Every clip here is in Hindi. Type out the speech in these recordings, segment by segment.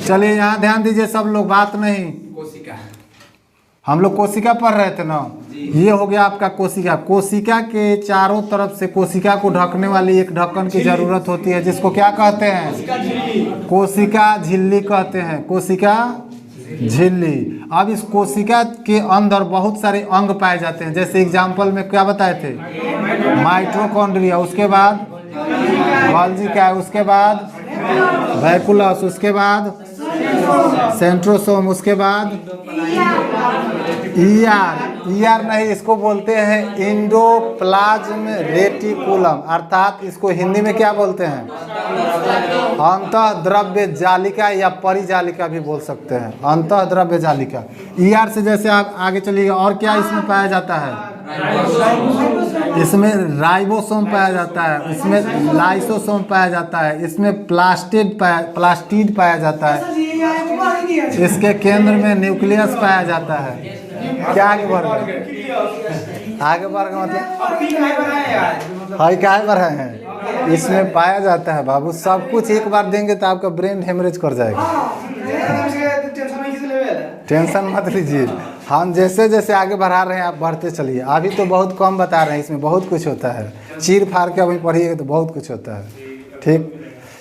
चलिए यहाँ ध्यान दीजिए सब लोग, बात नहीं। कोशिका। हम लोग कोशिका पढ़ रहे थे ना, ये हो गया आपका कोशिका। कोशिका के चारों तरफ से कोशिका को ढकने वाली एक ढक्कन की जरूरत होती है, जिसको क्या कहते हैं? कोशिका झिल्ली कहते हैं। कोशिका झिल्ली। अब इस कोशिका के अंदर बहुत सारे अंग पाए जाते हैं, जैसे एग्जाम्पल में क्या बताए थे? माइटोकॉन्ड्रिया, उसके बाद गोल्गी क्या है, उसके बाद वैक्यूलस, उसके बाद सेंट्रोसोम, उसके बाद ईआर नहीं, इसको बोलते हैं एंडोप्लाज्म रेटिकुलम, अर्थात इसको हिंदी में क्या बोलते हैं? अंतःद्रव्य जालिका या परिजालिका भी बोल सकते हैं, अंतःद्रव्य जालिका। ईआर से जैसे आप आगे चलिएगा, और क्या इसमें पाया जाता है? इसमें राइबोसोम पाया जाता है, इसमें लाइसोसोम पाया जाता है, इसमें प्लास्टिड पाया जाता है, इसके केंद्र में न्यूक्लियस पाया जाता है। क्या आगे बढ़ गए? आगे बढ़ गए मतलब हाई क्या बढ़ रहे हैं, इसमें पाया जाता है। बाबू सब कुछ एक बार देंगे तो आपका ब्रेन हेमरेज कर जाएगा। टेंशन मत लीजिए, हम जैसे जैसे आगे बढ़ा रहे हैं आप बढ़ते चलिए। अभी तो बहुत कम बता रहे हैं, इसमें बहुत कुछ होता है, चीर फाड़ के अभी पढ़िएगा तो बहुत कुछ होता है। ठीक,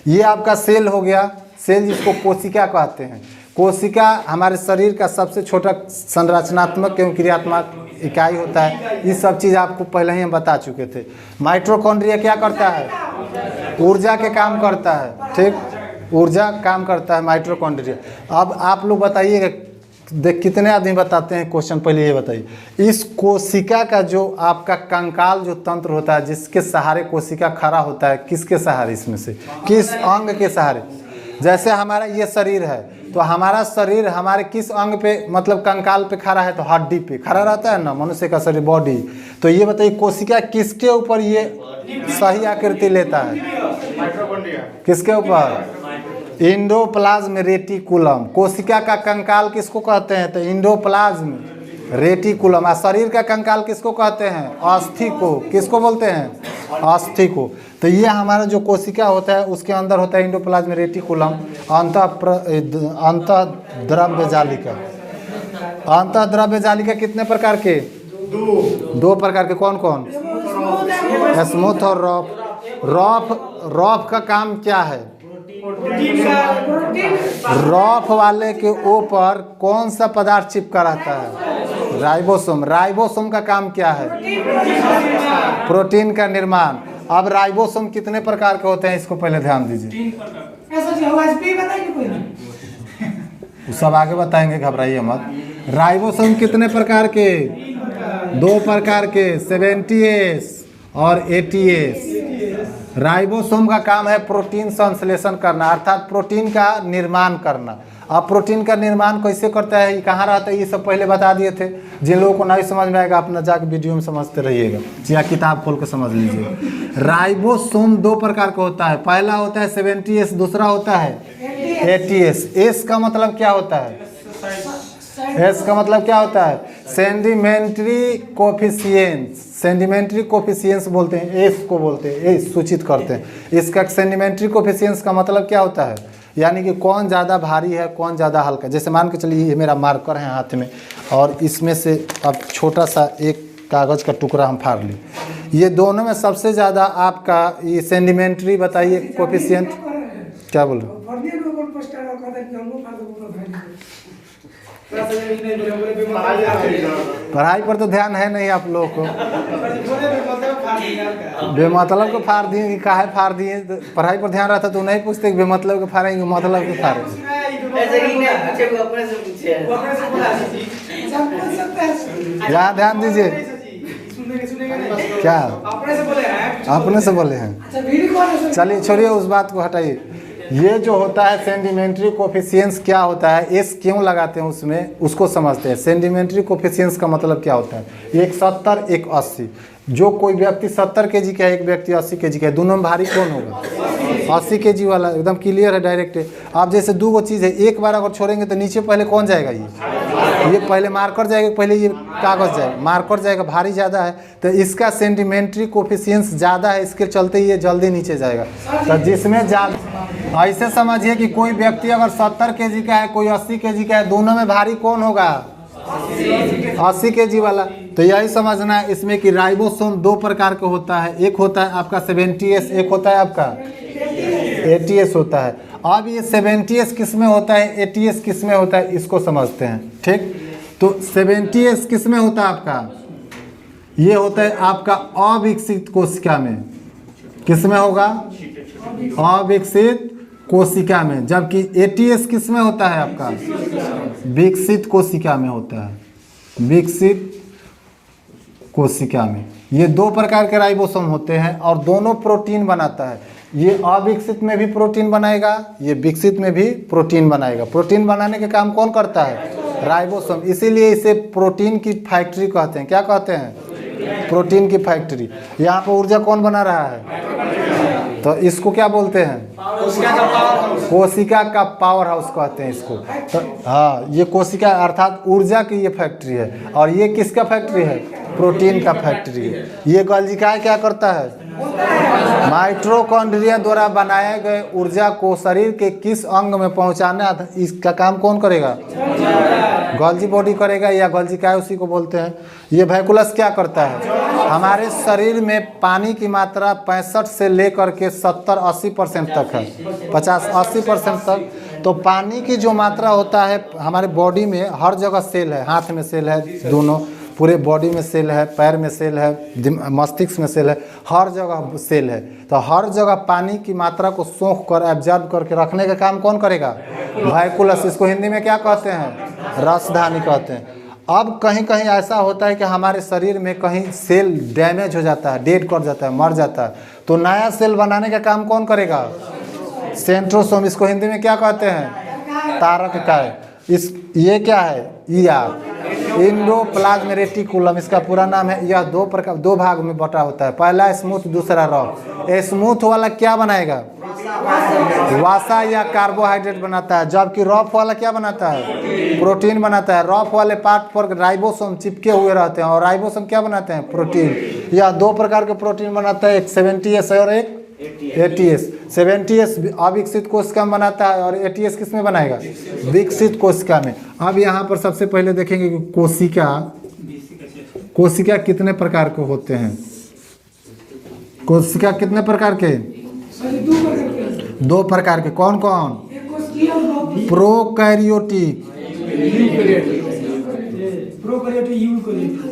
ये आपका सेल हो गया, सेल जिसको कोशिका कहते हैं। कोशिका हमारे शरीर का सबसे छोटा संरचनात्मक एवं क्रियात्मक इकाई होता है। ये सब चीज़ आपको पहले ही हम बता चुके थे। माइटोकॉन्ड्रिया क्या करता है? ऊर्जा के काम करता है। ठीक, ऊर्जा काम करता है माइटोकॉन्ड्रिया। अब आप लोग बताइएगा, कितने आदमी बताते हैं क्वेश्चन, पहले ये बताइए। इस कोशिका का जो आपका कंकाल जो तंत्र होता है, जिसके सहारे कोशिका खड़ा होता है, किसके सहारे? इसमें से किस अंग के सहारे? जैसे हमारा ये शरीर है, तो हमारा शरीर हमारे किस अंग पे, मतलब कंकाल पे खड़ा है? तो हड्डी पे खड़ा रहता है ना मनुष्य का शरीर, बॉडी। तो ये बताइए कोशिका किसके ऊपर ये सही आकृति लेता है? किसके ऊपर? Endoplasm reticulum. कोशिका का कंकाल किसको कहते हैं? तो एंडोप्लाज्म रेटिकुलम। और शरीर का कंकाल किसको कहते हैं? अस्थि को। किसको बोलते हैं? अस्थि को। तो ये हमारा जो कोशिका होता है उसके अंदर होता है एंडोप्लाज्म रेटिकुलम, अंतःद्रव्य जालिका। अंतःद्रव्य जालिका कितने प्रकार के? दो प्रकार के। कौन कौन? स्मूथ और रफ। रफ का काम क्या है? रफ वाले के ऊपर कौन सा पदार्थ चिपका रहता है? राइबोसोम। राइबोसोम का काम क्या है? प्रोटीन का निर्माण। अब राइबोसोम कितने प्रकार के होते हैं, इसको पहले ध्यान दीजिए। सब आगे बताएंगे, घबराइए मत। राइबोसोम कितने प्रकार के? दो प्रकार के, 70S और 80S। राइबोसोम का काम है प्रोटीन संश्लेषण करना, अर्थात प्रोटीन का निर्माण करना। अब प्रोटीन का निर्माण कैसे करता है, ये कहाँ रहता है, ये सब पहले बता दिए थे। जिन लोगों को नहीं समझ में आएगा अपना जाकर वीडियो में समझते रहिएगा, या किताब खोल के समझ लीजिए। राइबोसोम दो प्रकार का होता है। पहला होता है 70S, दूसरा होता है 80S। एस का मतलब क्या होता है? एस का मतलब क्या होता है? सेंडिमेंट्री कोफिशिएंस। सेंडिमेंट्री कोफिशिएंस बोलते हैं, एस को बोलते हैं, एस सूचित करते हैं। इसका सेंडिमेंट्री कोफिशिएंस का मतलब क्या होता है? यानी कि कौन ज़्यादा भारी है, कौन ज़्यादा हल्का। जैसे मान के चलिए ये मेरा मार्कर है हाथ में, और इसमें से अब छोटा सा एक कागज़ का टुकड़ा हम फाड़ ली। ये दोनों में सबसे ज़्यादा आपका ये सेंडिमेंट्री बताइए कोफिशिएंट क्या बोल रहे हो? पढ़ाई पर तो ध्यान है नहीं आप लोगों को। बेमतलब को फाड़ दिए कि काहे फाड़ दिए? पढ़ाई पर ध्यान रहता तो नहीं पूछते कि बेमतलब को फाड़ेंगे, मतलब के फाड़ेंगे। यहाँ ध्यान दीजिए। क्या अपने से बोले हैं? चलिए छोड़िए उस बात को, हटाइए। ये जो होता है सेंडिमेंट्री कोफिशिएंस क्या होता है, एस क्यों लगाते हैं उसमें, उसको समझते हैं। सेंडिमेंट्री कोफिशिएंस का मतलब क्या होता है? एक 70 एक 80। जो कोई व्यक्ति 70 kg का है, एक व्यक्ति 80 kg का है, दोनों में भारी कौन होगा? 80 kg वाला। एकदम क्लियर है, डायरेक्ट है। आप जैसे दो गो चीज़ है, एक बार अगर छोड़ेंगे तो नीचे पहले कौन जाएगा? ये पहले मार्कर जाएगा, पहले ये कागज़ जाएगा। मार्कर जाएगा, भारी ज़्यादा है तो इसका सेंडिमेंट्री कोफिशिएंस ज़्यादा है, इसके चलते ये जल्दी नीचे जाएगा। तो जिसमें ज़्यादा ऐसे समझिए कि कोई व्यक्ति अगर 70 केजी का है, कोई 80 केजी का है, दोनों में भारी कौन होगा? 80 केजी वाला। तो यही समझना है इसमें कि राइबोसोम दो प्रकार का होता है, एक होता है आपका 70S, एक होता है आपका 80S होता है। अब ये 70S किस में होता है, 80S किस में होता है, इसको समझते हैं। ठीक, तो 70S किस में होता है आपका? ये होता है आपका अविकसित कोशिका में। किस में होगा? अविकसित कोशिका में। जबकि 80S किस में होता है आपका? विकसित कोशिका में होता है, विकसित कोशिका में। ये दो प्रकार के राइबोसोम होते हैं और दोनों प्रोटीन बनाता है। ये अविकसित में भी प्रोटीन बनाएगा, ये विकसित में भी प्रोटीन बनाएगा। प्रोटीन बनाने का काम कौन करता है? राइबोसोम। इसीलिए इसे प्रोटीन की फैक्ट्री कहते हैं। क्या कहते हैं? प्रोटीन की फैक्ट्री। यहाँ पर ऊर्जा कौन बना रहा है? तो इसको क्या बोलते हैं? कोशिका का पावर हाउस कहते हैं इसको। तो हाँ, ये कोशिका अर्थात ऊर्जा की ये फैक्ट्री है। और ये किसका फैक्ट्री है? प्रोटीन का फैक्ट्री है। ये गॉल्जी क्या करता है? माइटोकॉन्ड्रिया द्वारा बनाए गए ऊर्जा को शरीर के किस अंग में पहुंचाना, इसका काम कौन करेगा? गॉल्जी बॉडी करेगा, या गॉल्जी उसी को बोलते हैं। ये वैकुलस क्या करता है? हमारे शरीर में पानी की मात्रा 65 से लेकर के 70-80% तक है, 50-80% तक। तो पानी की जो मात्रा होता है हमारे बॉडी में, हर जगह सेल है। हाथ में सेल है, दोनों पूरे बॉडी में सेल है, पैर में सेल है, मस्तिष्क में सेल है, हर जगह सेल है। तो हर जगह पानी की मात्रा को सोख कर एब्जॉर्ब करके रखने का काम कौन करेगा? वैकुलस। इसको हिंदी में क्या कहते हैं? रसधानी कहते हैं। अब कहीं कहीं ऐसा होता है कि हमारे शरीर में कहीं सेल डैमेज हो जाता है, डेड कर जाता है, मर जाता है, तो नया सेल बनाने का काम कौन करेगा? सेंट्रोसोम। इसको हिंदी में क्या कहते हैं? तारक काय। ये क्या है? एंडोप्लाज्म रेटिकुलम इसका पूरा नाम है। यह दो भाग में बटा होता है, पहला स्मूथ, दूसरा रफ। स्मूथ वाला क्या बनाएगा? वसा या कार्बोहाइड्रेट बनाता है, जबकि रफ वाला क्या बनाता है? प्रोटीन बनाता है। रफ वाले पार्ट पर राइबोसोम चिपके हुए रहते हैं और राइबोसोम क्या बनाते हैं? प्रोटीन। यह दो प्रकार के प्रोटीन बनाता है, एक 70S और एक 80S। 70S अविकसित कोशिका में बनाता है और 80S किस में बनाएगा? विकसित कोशिका में। अब यहाँ पर सबसे पहले देखेंगे कि कोशिका कितने प्रकार के होते हैं। कोशिका कितने प्रकार के? दो प्रकार के। कौन कौन? प्रोकैरियोटिक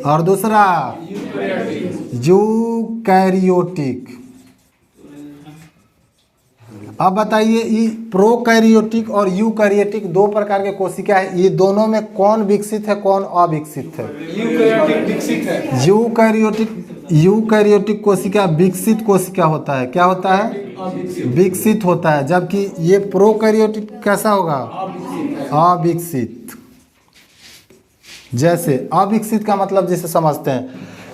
और दूसरा यूकैरियोटिक। अब बताइए, ये प्रोकैरियोटिक और यूकैरियोटिक दो प्रकार के कोशिका है। ये दोनों में कौन विकसित है, कौन अविकसित है? यूकैरियोटिक विकसित है। यूकैरियोटिक कोशिका विकसित कोशिका होता है। क्या होता है? विकसित होता है। जबकि ये प्रोकैरियोटिक कैसा होगा? अविकसित। जैसे अविकसित का मतलब जैसे समझते हैं,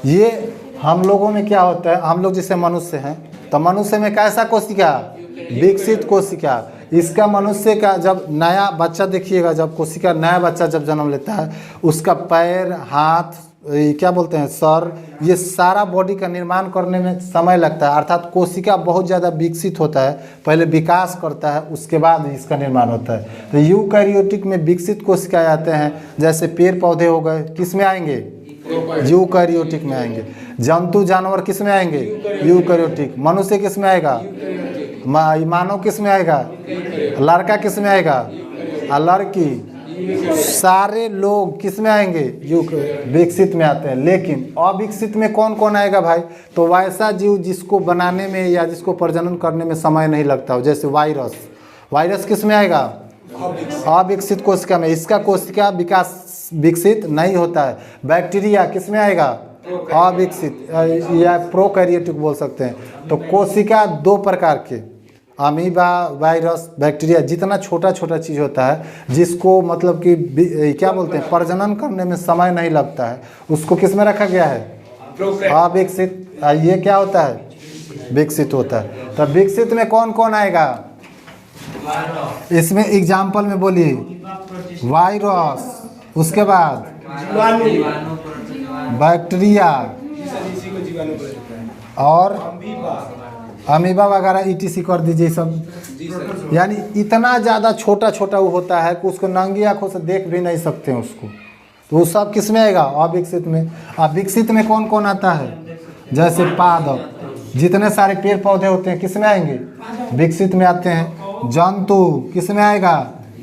ये हम लोगों में क्या होता है, हम लोग जैसे मनुष्य हैं, तो मनुष्य में कैसा कोशिका? विकसित कोशिका। इसका मनुष्य का जब नया बच्चा देखिएगा, जब कोशिका नया बच्चा जब जन्म लेता है, उसका पैर, हाथ, क्या बोलते हैं, सर, ये सारा बॉडी का निर्माण करने में समय लगता है। अर्थात कोशिका बहुत ज़्यादा विकसित होता है, पहले विकास करता है, उसके बाद इसका निर्माण होता है। तो यूकैरियोटिक में विकसित कोशिकाएं आते हैं, जैसे पेड़ पौधे हो गए, किस में आएंगे? यूकैरियोटिक में आएंगे। जंतु जानवर किस में आएंगे? यूकैरियोटिक। मनुष्य किस में आएगा? मानव किस में आएगा? लड़का किस में आएगा? लड़की। सारे लोग किस में आएंगे? विकसित में आते हैं। लेकिन अविकसित में कौन कौन आएगा भाई? तो वैसा जीव जिसको बनाने में या जिसको प्रजनन करने में समय नहीं लगता हो, जैसे वायरस। वायरस किस में आएगा? अविकसित कोशिका में। इसका कोशिका विकास विकसित नहीं होता है। बैक्टीरिया किस में आएगा? अविकसित या प्रोकैरियोटिक बोल सकते हैं। तो कोशिका दो प्रकार के, अमीबा, वायरस, बैक्टीरिया, जितना छोटा छोटा चीज़ होता है जिसको मतलब कि क्या बोलते हैं, प्रजनन करने में समय नहीं लगता है, उसको किस में रखा गया है? अविकसित। ये क्या होता है? विकसित होता है। तो विकसित में कौन कौन आएगा? इसमें एग्जाम्पल में बोलिए। वायरस, उसके बाद बैक्टीरिया और अमीबा वगैरह ईटीसी कर दीजिए सब। जी सर। यानी इतना ज़्यादा छोटा छोटा वो होता है कि उसको नंगी आंखों से देख भी नहीं सकते हैं उसको। तो वो सब किस में आएगा? अविकसित में। अविकसित में कौन कौन आता है? जैसे पादप, जितने सारे पेड़ पौधे होते हैं किस में आएंगे? विकसित में आते हैं। जंतु किस में आएगा?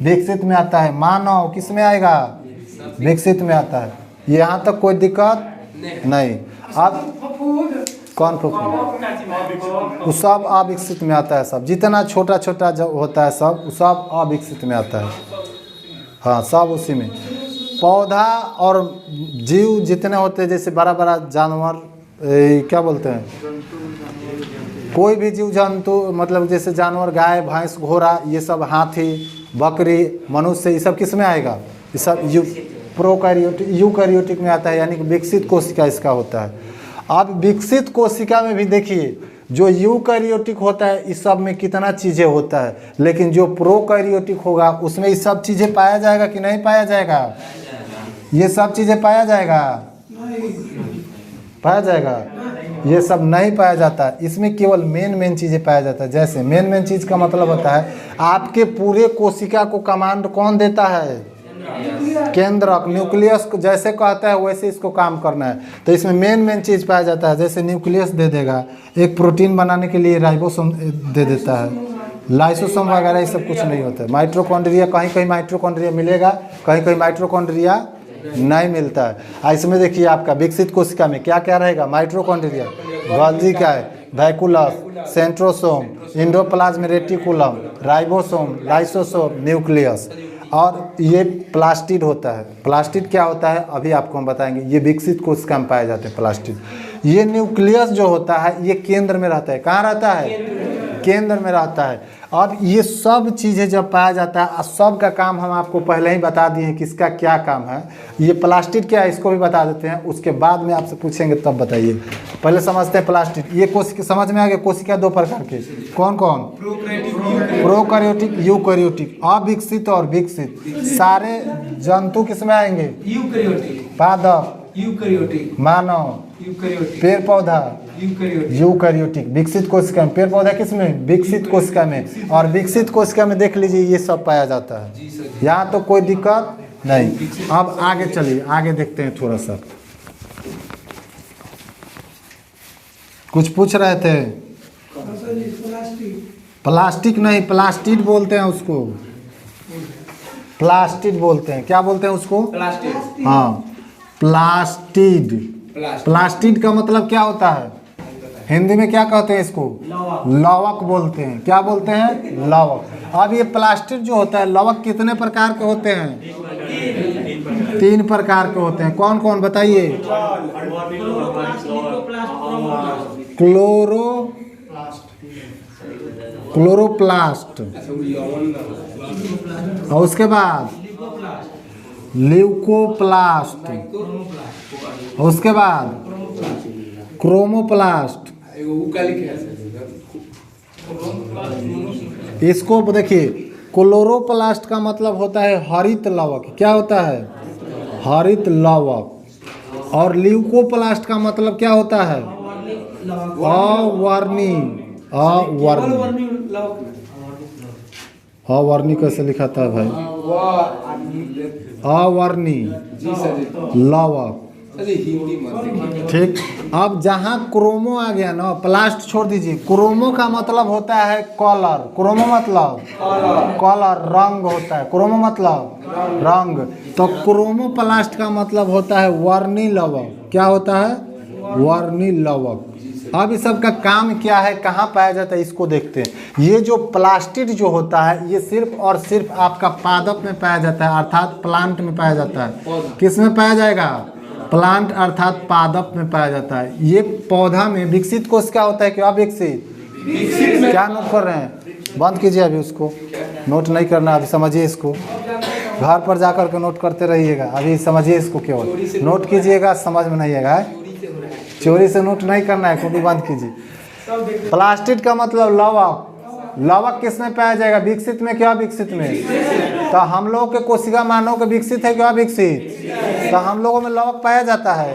विकसित में आता है। मानव किस में आएगा? विकसित में आता है। यहाँ तक कोई दिक्कत नहीं। अब कौन फूफू? वो सब अविकसित में आता है। सब जितना छोटा छोटा जो होता है सब सब अविकसित में आता है। हाँ, सब उसी में। पौधा और जीव जितने होते हैं, जैसे बड़ा बड़ा जानवर, क्या बोलते हैं, कोई भी जीव जंतु, मतलब जैसे जानवर, गाय भैंस घोड़ा, ये सब, हाथी बकरी मनुष्य, ये सब किस में आएगा? ये सब प्रोकैरियोटिक यूकैरियोटिक में आता है, यानी कि विकसित कोशिका इसका होता है। अब विकसित कोशिका में भी देखिए, जो यूकैरियोटिक होता है इस सब में कितना चीज़ें होता है, लेकिन जो प्रोकैरियोटिक होगा उसमें ये सब चीज़ें पाया जाएगा कि नहीं पाया जाएगा? ये सब चीज़ें पाया जाएगा? पाया जाएगा? ये सब नहीं पाया जाता। इसमें केवल मेन चीज़ें पाया जाता है। जैसे मेन चीज़ का मतलब होता है आपके पूरे कोशिका को कमांड कौन देता है? केंद्रक, न्यूक्लियस को जैसे कहता है वैसे इसको काम करना है। तो इसमें मेन चीज़ पाया जाता है। जैसे न्यूक्लियस दे देगा, एक प्रोटीन बनाने के लिए राइबोसोम दे देता है, लाइसोसोम वगैरह ये सब कुछ नहीं होता है। माइटोकॉन्ड्रिया, कहीं कहीं माइटोकॉन्ड्रिया मिलेगा, कहीं कहीं माइटोकॉन्ड्रिया नहीं मिलता है। इसमें देखिए आपका विकसित कोशिका में क्या क्या रहेगा? माइटोकॉन्ड्रिया, गोल्गी का है, vacuoles, centrosome, endoplasm reticulum, ribosome, lysosome, nucleus, और ये प्लास्टिड होता है। प्लास्टिड क्या होता है अभी आपको हम बताएंगे। ये विकसित कोशिका में पाए जाते हैं प्लास्टिड। ये न्यूक्लियस जो होता है ये केंद्र में रहता है। कहाँ रहता है? केंद्र में रहता है। अब ये सब चीज़ें जब पाया जाता है, सब का काम हम आपको पहले ही बता दिए हैं किसका क्या काम है। ये प्लास्टिड क्या है इसको भी बता देते हैं, उसके बाद में आपसे पूछेंगे तब बताइए। पहले समझते हैं प्लास्टिड। ये कोशिका समझ में आ गया? कोशिका दो प्रकार के, कौन कौन? Prokaryotic, eukaryotic. अविकसित और विकसित। सारे जंतु किस में आएंगे? पादप, मानव, पेड़ पौधा, यूकैरियोटिक। विकसित कोशिका में। पेड़ पौधा किस में? विकसित कोशिका में। और विकसित कोशिका में देख लीजिए ये सब पाया जाता है। यहाँ तो कोई दिक्कत नहीं। अब आगे चलिए, आगे देखते हैं थोड़ा सा। कुछ पूछ रहे थे? प्लास्टिक नहीं, प्लास्टिड बोलते हैं उसको। प्लास्टिड बोलते हैं। क्या बोलते हैं उसको? प्लास्टिड। हाँ, प्लास्टिड। प्लास्टिड का मतलब क्या होता है? हिंदी में क्या कहते हैं इसको? लवक बोलते हैं। क्या बोलते हैं? लवक। अब ये प्लास्टिड जो होता है, लवक कितने प्रकार के होते हैं? 3 प्रकार के होते हैं। कौन कौन बताइए? क्लोरोप्लास्ट, और उसके बाद ल्यूकोप्लास्ट, और उसके बाद क्रोमोप्लास्ट। इसको देखिए, क्लोरोप्लास्ट का मतलब होता है हरित लवक। क्या होता है? हरित लवक। और ल्यूकोप्लास्ट का मतलब क्या होता है? अवर्णी। अवर्णी। अवर्णी कैसे लिखा था भाई? अवर्णी लवक। ठीक। अब जहाँ क्रोमो आ गया ना, प्लास्ट छोड़ दीजिए। क्रोमो का मतलब होता है कलर। क्रोमो मतलब कलर, रंग होता है। क्रोमो मतलब रंग। तो क्रोमो प्लास्ट का मतलब होता है वर्णी लवक। क्या होता है? वर्णी लवक। अब इस सब का काम क्या है, कहाँ पाया जाता है, इसको देखते हैं। ये जो प्लास्टिड जो होता है ये सिर्फ और सिर्फ आपका पादप में पाया जाता है, अर्थात प्लांट में पाया जाता है। किस में पाया जाएगा? प्लांट अर्थात पादप में पाया जाता है। ये पौधा में विकसित कोशिका होता है कि अविकसित? क्या नोट कर रहे हैं? बंद कीजिए अभी उसको, नोट नहीं करना अभी। समझिए इसको, घर पर जाकर के नोट करते रहिएगा। अभी समझिए इसको, केवल नोट कीजिएगा, समझ में नहीं आएगा। चोरी से नोट नहीं करना है, कॉपी बंद कीजिए। प्लास्टिड का मतलब लवक। लवक किस में पाया जाएगा? विकसित में। क्या विकसित में? तो हम लोग के कोशिका मानव के विकसित है क्या विकसित? तो हम लोगों में लवक पाया जाता है?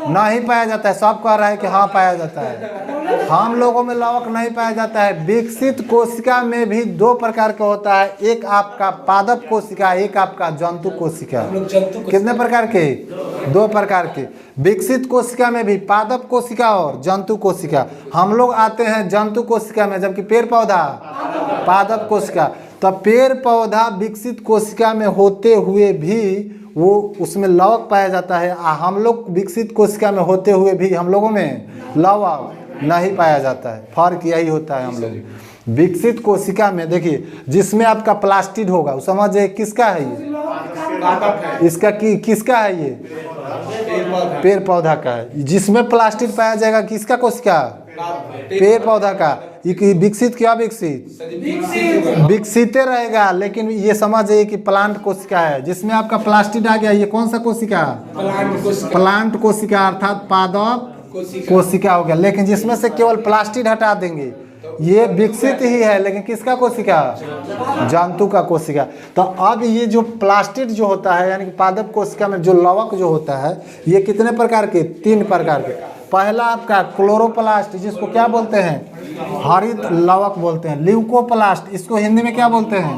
नहीं पाया जाता है। सब कह रहा है कि हाँ पाया जाता है। हम लोगों में लवक नहीं पाया जाता है। विकसित कोशिका में भी दो प्रकार का होता है, एक आपका पादप कोशिका, एक आपका जंतु कोशिका। कितने प्रकार के? दो प्रकार के। विकसित कोशिका में भी पादप कोशिका और जंतु कोशिका। हम लोग आते हैं जंतु कोशिका में, जबकि पेड़ पौधा पादप कोशिका। तो पेड़ पौधा विकसित कोशिका में होते हुए भी वो उसमें लवक पाया जाता है, हम लोग विकसित कोशिका में होते हुए भी हम लोगों में लवक नहीं पाया जाता है। फर्क यही होता है। हम लोग विकसित कोशिका में देखिए, जिसमें आपका प्लास्टिड होगा, समझिए किसका है ये? इसका किसका है? ये पेड़ पौधा का है। जिसमें प्लास्टिड पाया जाएगा किसका कोशिका? पेड़ पौधा का। ये विकसित क्या? विकसित रहेगा, लेकिन ये समझिए कि प्लांट कोशिका है। जिसमें आपका प्लास्टिड आ गया, ये कौन सा कोशिका? प्लांट कोशिका अर्थात पादप कोशिका हो गया। लेकिन जिसमें से केवल प्लास्टिड हटा देंगे, ये विकसित ही है, लेकिन किसका कोशिका? जंतु का कोशिका। तो अब ये जो प्लास्टिड जो होता है, यानी कि पादप कोशिका में जो लवक जो होता है, ये कितने प्रकार के? 3 प्रकार के। पहला आपका क्लोरोप्लास्ट, जिसको क्या बोलते हैं? हरित लवक बोलते हैं। ल्यूकोप्लास्ट, इसको हिंदी में क्या बोलते हैं?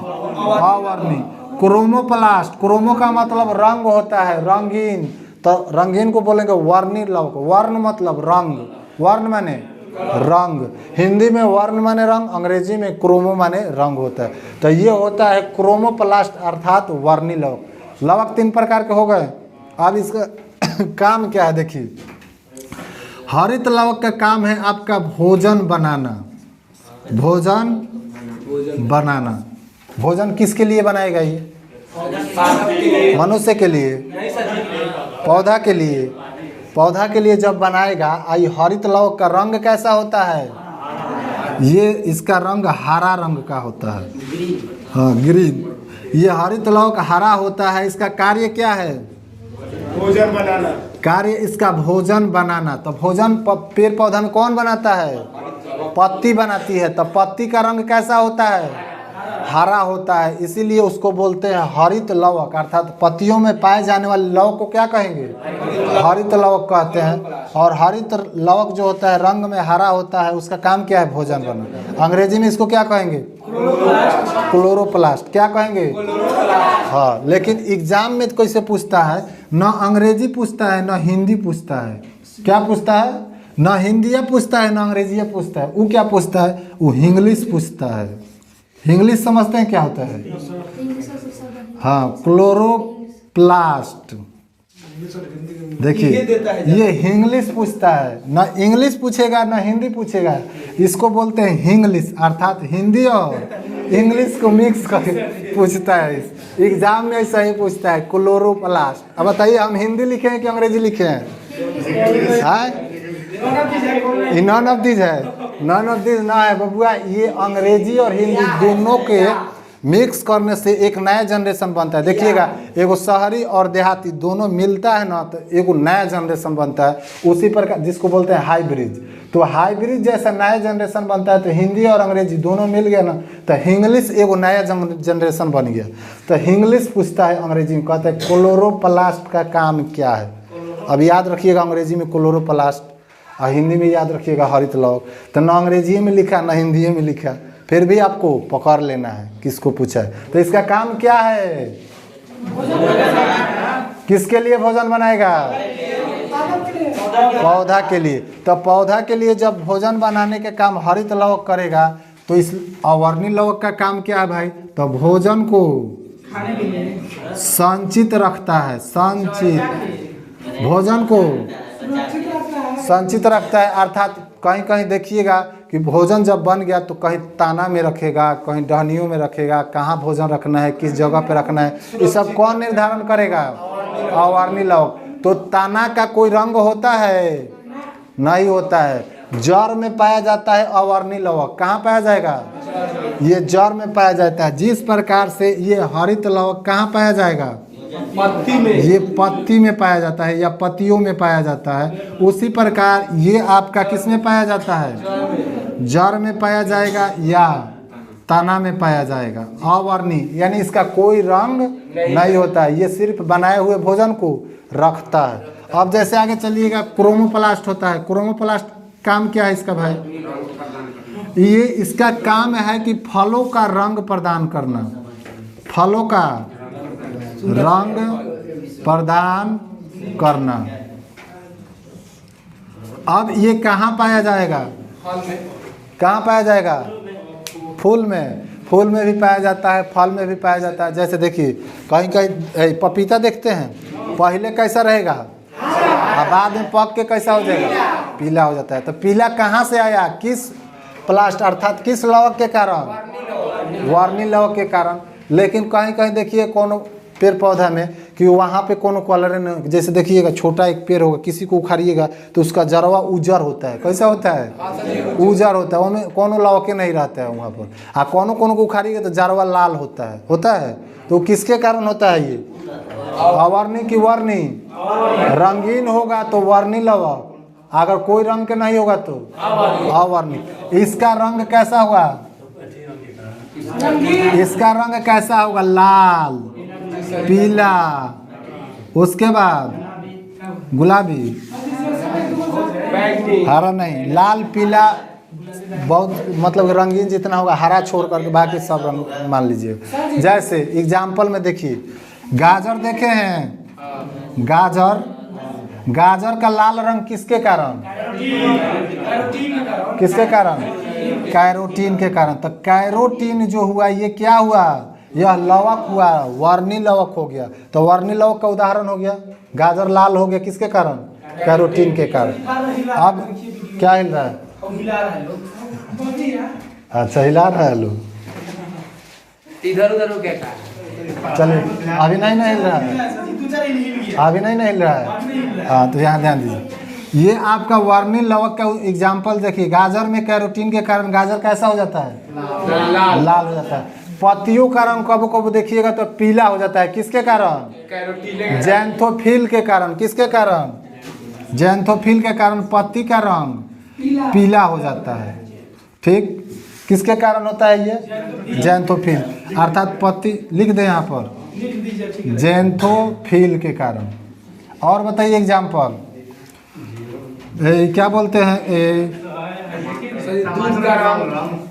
अवर्णी। क्रोमोप्लास्ट, क्रोमो का मतलब रंग होता है, रंगीन, तो रंगीन को बोलेंगे वर्णी लवक। वर्ण मतलब रंग, वर्ण माने रंग। हिंदी में वर्ण माने रंग, अंग्रेजी में क्रोमो माने रंग होता है। तो ये होता है क्रोमोप्लास्ट अर्थात वर्णी लवक। लवक 3 प्रकार के हो गए। अब इसका काम क्या है देखिए। हरित लवक का काम है आपका भोजन बनाना। भोजन बनाना। भोजन किसके लिए बनाएगा ये? मनुष्य के लिए, पौधा के लिए। पौधा के लिए जब बनाएगा, आई हरित लवक का रंग कैसा होता है? ये इसका रंग हरा रंग का होता है, हाँ, ग्रीन। ये हरित लवक हरा होता है। इसका कार्य क्या है? भोजन बनाना। कार्य इसका भोजन बनाना। तो भोजन पेड़ पौधा में कौन बनाता है? पत्ती बनाती है। तो पत्ती का रंग कैसा होता है? हरा होता है। इसीलिए उसको बोलते हैं हरित लवक, अर्थात पत्तियों में पाए जाने वाले लवक को क्या कहेंगे? हरित लवक कहते हैं। और हरित लवक जो होता है रंग में हरा होता है, उसका काम क्या है? भोजन बनाना। अंग्रेजी में इसको क्या कहेंगे? क्लोरोप्लास्ट। क्या कहेंगे? हाँ, लेकिन एग्जाम में तो कैसे पूछता है? न अंग्रेजी पूछता है, न हिंदी पूछता है। क्या पूछता है? न हिंदी पूछता है, न अंग्रेजी पूछता है। वो क्या पूछता है? वो इंग्लिश पूछता है। इंग्लिश समझते हैं क्या होता है? हाँ, क्लोरोप्लास्ट। देखिए, ये इंग्लिश पूछता है। न इंग्लिश पूछेगा, न हिंदी पूछेगा। इसको बोलते हैं इंग्लिश, अर्थात हिंदी और इंग्लिश को मिक्स करके पूछता है। एग्जाम में ऐसा ही पूछता है, क्लोरोप्लास्ट। अब बताइए, हम हिंदी लिखे हैं कि अंग्रेजी लिखे हैं? नॉन ऑफ दिस है, नॉन ऑफ दिस ना है बबुआ। ये अंग्रेजी और हिंदी दोनों के मिक्स करने से एक नया जनरेशन बनता है। देखिएगा, एगो शहरी और देहाती दोनों मिलता है ना, तो एगो नया जनरेशन बनता है। उसी प्रकार जिसको बोलते हैं हाइब्रिड। तो हाइब्रिड जैसा नया जनरेशन बनता है। तो हिंदी और अंग्रेजी दोनों मिल गया ना, तो इंग्लिश एगो नया जनरेशन बन गया। तो इंग्लिश पूछता है, अंग्रेजी में कहते हैं क्लोरोप्लास्ट का काम क्या है। अब याद रखिएगा, अंग्रेजी में क्लोरोप्लास्ट और हिंदी में याद रखिएगा हरित लवक। तो न अंग्रेजी में लिखा, न हिंदी में लिखा, फिर भी आपको पकड़ लेना है किसको पूछा है। तो इसका काम क्या है? किसके लिए भोजन बनाएगा? पौधा के लिए। तो पौधा के लिए जब भोजन बनाने के काम हरित लवक करेगा, तो इस अवर्णी लवक का काम क्या है भाई? तो भोजन को संचित रखता है। संचित, भोजन को संचित रखता है। अर्थात कहीं कहीं देखिएगा कि भोजन जब बन गया तो कहीं ताना में रखेगा, कहीं डहनियों में रखेगा। कहाँ भोजन रखना है, किस जगह पे रखना है, ये सब कौन निर्धारण करेगा? अवर्णी लवक। तो ताना का कोई रंग होता है? नहीं होता है। जड़ में पाया जाता है अवर्णी लवक। कहाँ पाया जाएगा? ये जड़ में पाया जाता है। जिस प्रकार से ये हरित लवक कहाँ पाया जाएगा? पत्ती में। ये पत्ती में पाया जाता है या पत्तियों में पाया जाता है। उसी प्रकार ये आपका किस में पाया जाता है? जड़ में पाया जाएगा या तना में पाया जाएगा। अवर्णी यानी इसका कोई रंग नहीं होता है। ये सिर्फ बनाए हुए भोजन को रखता है। अब जैसे आगे चलिएगा, क्रोमोप्लास्ट होता है। क्रोमोप्लास्ट काम क्या है इसका भाई? ये इसका काम है कि फलों का रंग प्रदान करना, फलों का रंग प्रदान करना। अब ये कहाँ पाया जाएगा? कहाँ पाया जाएगा? फूल में। फूल में भी पाया जाता है, फल में भी पाया जाता है। जैसे देखिए कहीं कहीं पपीता देखते हैं, पहले कैसा रहेगा और बाद में पक के कैसा हो जाएगा? पीला हो जाता है। तो पीला कहाँ से आया? किस प्लास्ट अर्थात किस लवक के कारण? वर्णी लवक के कारण। लेकिन कहीं कहीं देखिए कोनो पेड़ पौधा में कि वहाँ पे कोनो कलर नहीं, जैसे देखिएगा छोटा एक पेड़ होगा, किसी को उखाड़िएगा तो उसका जड़वा उजर होता है। कैसा होता है? उजर होता है, उसमें कोनो लवके नहीं रहता है वहाँ पर। आ कोनो कोनो को उखाड़िएगा तो जड़वा लाल होता है, होता है। तो किसके कारण होता है ये? अवर्णी की वर्णी? रंगीन होगा तो वर्णी लवक, अगर कोई रंग के नहीं होगा तो अवर्णी। इसका रंग कैसा होगा? इसका रंग कैसा होगा? लाल, पीला, उसके बाद गुलाबी, हरा नहीं, लाल पीला, बहुत मतलब रंगीन जितना होगा, हरा छोड़ करके बाकी सब रंग मान लीजिए। जैसे एग्जाम्पल में देखिए गाजर देखे हैं, गाजर, गाजर का लाल रंग किसके कारण? किसके कारण? कैरोटीन के कारण। तो कैरोटीन जो हुआ ये क्या हुआ? यह लवक हुआ, वर्णी लवक हो गया। तो वर्णी लवक का उदाहरण हो गया गाजर, लाल हो गया किसके कारण? कैरोटीन के कारण। अब क्या हिल रहा है? अच्छा हिला रहा है लोग, इधर उधर हो गया। चलिए अभी नहीं हिल रहा है, अभी नहीं हिल रहा है। हाँ तो यहाँ ध्यान दीजिए, ये आपका वर्णी लवक का एग्जाम्पल देखिए। गाजर में कैरोटीन के कारण गाजर कैसा हो जाता है? लाल हो जाता है। पत्तियों का रंग कबो कबो देखिएगा तो पीला हो जाता है, किसके कारण? जैंथोफिल के कारण। किसके कारण? जैंथोफिल के कारण पत्ती का रंग पीला हो जाता है। ठीक, किसके कारण होता है ये? जैंथोफिल, अर्थात पत्ती, लिख दे यहाँ पर, जैंथोफिल के कारण। और बताइए एग्जाम्पल, क्या बोलते हैं?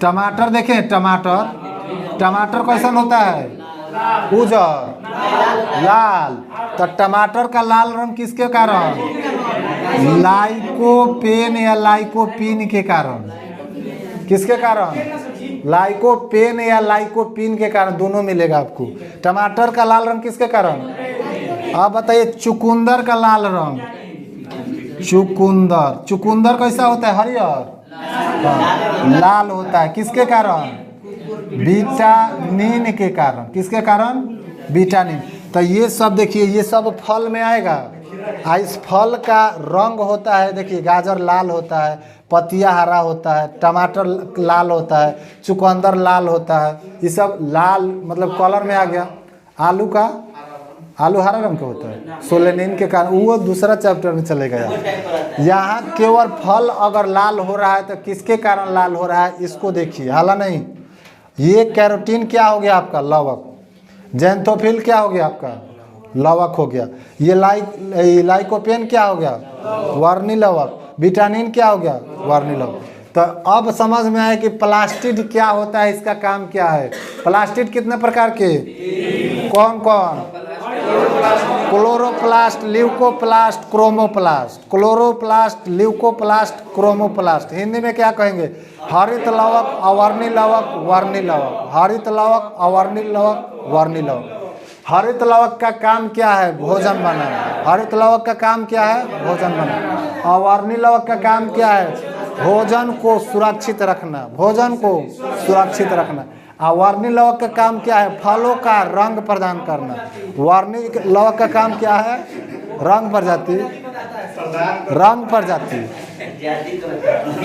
टमाटर देखें, टमाटर, टमाटर कैसन होता है? उजर, लाल। तो टमाटर का लाल रंग किसके कारण? लाइकोपेन या लाइकोपीन के कारण। किसके कारण? लाइकोपेन या लाइकोपीन के कारण, दोनों मिलेगा आपको। टमाटर का लाल रंग किसके कारण? आप बताइए। चुकंदर का लाल रंग, चुकंदर, चुकंदर कैसा होता है? हरियर, लाल होता है, किसके कारण? विटामिन के कारण। किसके कारण? विटामिन। तो ये सब देखिए, ये सब फल में आएगा। इस फल का रंग होता है, देखिए गाजर लाल होता है, पतिया हरा होता है, टमाटर लाल होता है, चुकंदर लाल होता है, ये सब लाल मतलब कलर में आ गया। आलू का, आलू हरा रंग का होता है, सोलेनिन के कारण, वो दूसरा चैप्टर में चले गया। यहाँ केवल फल अगर लाल हो रहा है तो किसके कारण लाल हो रहा है इसको देखिए, हाला नहीं। ये कैरोटीन क्या हो गया आपका? लवक। जैंथोफिल क्या हो गया आपका? लवक हो गया। ये लाइकोपेन क्या हो गया? वर्णी लवक। विटामिन क्या हो गया? वर्णी लवक। तो अब समझ में आया कि प्लास्टिड क्या होता है, इसका काम क्या है। प्लास्टिड कितने प्रकार के? कौन कौन? Chloroplast, leucoplast, chromoplast. Chloroplast, leucoplast, chromoplast. Hindi में क्या कहेंगे? हरित लवक, अवर्णी लवक, वर्णी लवक। हरित लवक, अवर्णी लवक, वर्णी लवक। हरित लवक का काम क्या है? भोजन बनाना। हरित लवक का काम क्या है? भोजन बनाना। अवर्णी लवक का काम क्या है? भोजन को सुरक्षित रखना, भोजन को सुरक्षित रखना। वर्णी लवक का काम क्या है? फलों का रंग प्रदान करना। वर्णी लवक का काम क्या है? रंग प्रजाति, रंग प्रजाति,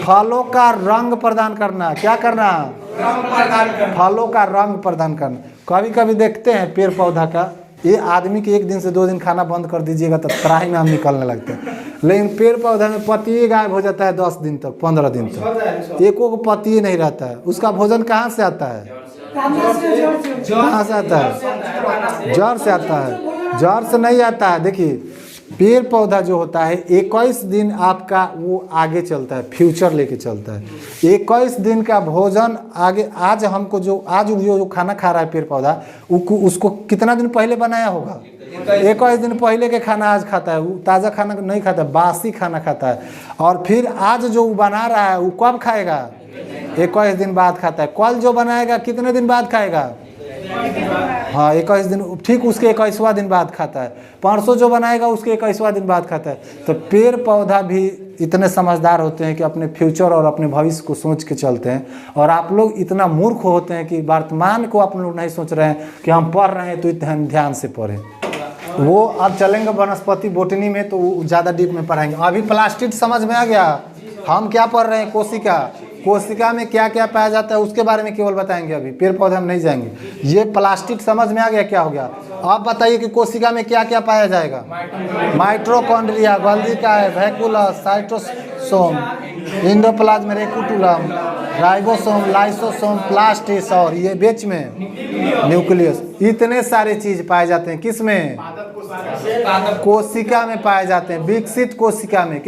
फलों का रंग प्रदान करना। क्या करना? फलों का रंग प्रदान करना। कभी कभी देखते हैं पेड़ पौधा का, ये आदमी के 1 दिन से 2 दिन खाना बंद कर दीजिएगा तो त्राही में हम निकलने लगते हैं, लेकिन पेड़ पौधा में पत्ती गायब हो जाता है 10 दिन तक, 15 दिन तक, एको को पत्ती नहीं रहता है। उसका भोजन कहाँ से आता है? कहाँ से आता है? जड़ से आता है। जड़ से नहीं आता है। देखिए पेड़ पौधा जो होता है 21 दिन आपका वो आगे चलता है, फ्यूचर लेके चलता है। 21 दिन का भोजन आगे, आज हमको जो आज जो खाना खा रहा है पेड़ पौधा, उसको कितना दिन पहले बनाया होगा? 21 दिन पहले के खाना आज खाता है। वो ताज़ा खाना नहीं खाता, बासी खाना खाता है। और फिर आज जो वो बना रहा है वो कब खाएगा? 21 दिन बाद खाता है। कल जो बनाएगा कितने दिन बाद खाएगा? हाँ, 21 दिन, ठीक उसके 21वां दिन बाद खाता है। परसों जो बनाएगा उसके 21वां दिन बाद खाता है। तो पेड़ पौधा भी इतने समझदार होते हैं कि अपने फ्यूचर और अपने भविष्य को सोच के चलते हैं। और आप लोग इतना मूर्ख होते हैं कि वर्तमान को आप लोग नहीं सोच रहे हैं कि हम पढ़ रहे हैं तो इतना ध्यान से पढ़ें। वो अब चलेंगे वनस्पति बोटनी में तो ज़्यादा डीप में पढ़ाएंगे। अभी प्लास्टिड समझ में आ गया? हम क्या पढ़ रहे हैं? कोशिका। कोशिका में क्या क्या पाया जाता है उसके बारे में केवल बताएंगे। अभी पेड़ पौधे हम नहीं जाएंगे। ये प्लास्टिड समझ में आ गया क्या हो गया? आप बताइए कि कोशिका में क्या क्या पाया जाएगा? माइटोकॉन्ड्रिया, गल्दिका है, वैक्यूलस, साइटोसोम, endoplasm reticulum, ribosome, lysosome, plastids और ये बीच में न्यूक्लियस। इतने सारे चीज पाए जाते हैं किस में? कोशिका में पाए जाते हैं, विकसित कोशिका में।